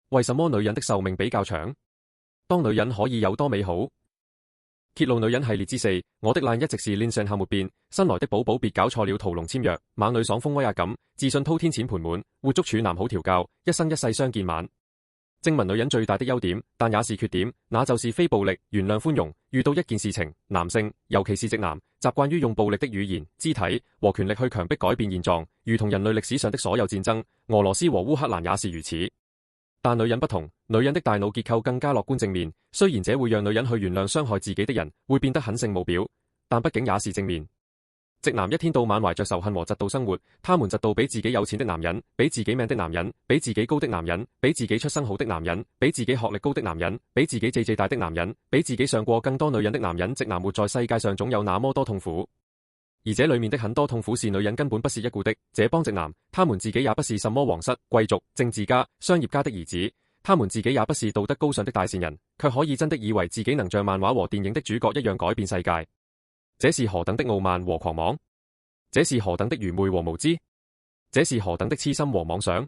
為什麼女人的壽命比較長？當女人可以有多美好？揭露女人系列之4，我的爛一直是亂上下沒變，新來的寶寶別搞錯了，屠龍簽約，猛女爽風威壓感，自信滔天錢盤滿，活捉處男好調教，一生一世相見晚。正文女人最大的優點，但也是缺點，那就是非暴力、原諒、寬容。遇到一件事情，男性，尤其是直男，習慣於用暴力的語言、肢體和權力去強迫改變現狀，如同人類歷史上的所有戰爭，俄羅斯和烏克蘭也是如此。但女人不同，女人的大腦結構更加樂觀正面，雖然這會讓女人去原諒傷害自己的人，會變得狠性無表，但畢竟也是正面。直男一天到晚懷着仇恨和嫉妒生活，他們嫉妒比自己有錢的男人，比自己命的男人，比自己高的男人，比自己出身好的男人，比自己學歷高的男人，比自己最大的男人，比自己上過更多女人的男人。直男活在世界上總有那麼多痛苦，而這裡面的很多痛苦是女人根本不屑一顧的。這幫直男，他們自己也不是什麼皇室、貴族、政治家、商業家的兒子，他們自己也不是道德高尚的大善人，卻可以真的以為自己能像漫畫和電影的主角一樣改變世界。這是何等的傲慢和狂妄？這是何等的愚昧和無知？這是何等的痴心和妄想？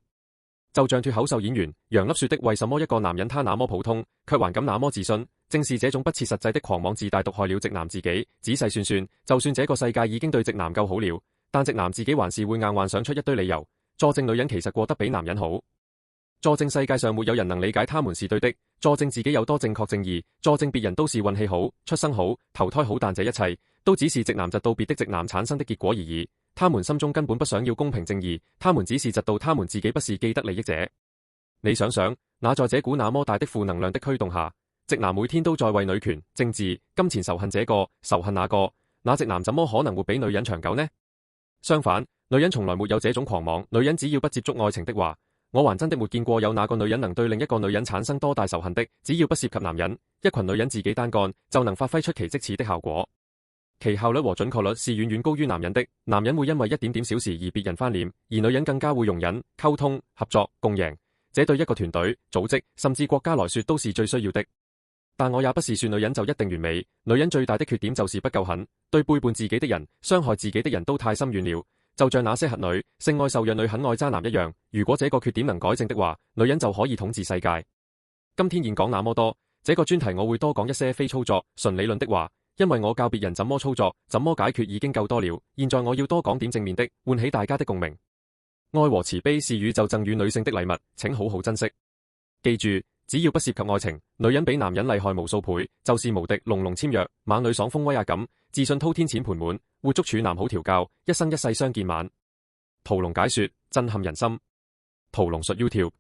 就像脫口秀演員楊笠說的，為什麼一個男人他那麼普通，卻還敢那麼自信？正是這種不切實際的狂妄自大毒害了直男自己。仔細算算，就算這個世界已經對直男夠好了，但直男自己還是會硬幻想出一堆理由，佐證女人其實過得比男人好，佐證世界上沒有人能理解他們是對的，佐證自己有多正確正義，佐證別人都是運氣好、出生好、投胎好，但這一切都只是直男嫉妒別的直男產生的結果而已。他們心中根本不想要公平正義，他們只是嫉妒他們自己不是既得利益者。你想想，那在這股那麼大的負能量的驅動下，直男每天都在為女權、政治、金錢仇恨這個、仇恨那個，那直男怎麼可能會比女人長久呢？相反，女人從來沒有這種狂妄。女人只要不接觸愛情的話，我還真的沒見過有哪個女人能對另一個女人產生多大仇恨的。只要不涉及男人，一群女人自己單幹就能發揮出其即似的效果，其效率和準確率是遠遠高於男人的。男人會因為一點點小事而別人翻臉，而女人更加會容忍、溝通、合作、共贏，這對一個團隊、組織甚至國家來說都是最需要的。但我也不是說女人就一定完美，女人最大的缺點就是不夠狠，對背叛自己的人、傷害自己的人都太心軟了，就像那些核女、性愛受虐女很愛渣男一樣。如果這個缺點能改正的話，女人就可以統治世界。今天現講那麼多，這個專題我會多講一些非操作、純理論的話，因為我教別人怎麼操作、怎麼解決已經夠多了。現在我要多講點正面的，喚起大家的共鳴。愛和慈悲是宇宙贈予女性的禮物，請好好珍惜。記住，只要不涉及愛情，女人比男人厲害無數倍，就是無敵。龍龍簽約，猛女爽風威壓感，自信滔天錢盤滿，活捉處男好調教，一生一世相見晚。屠龍解說，震撼人心。屠龍術 YouTube。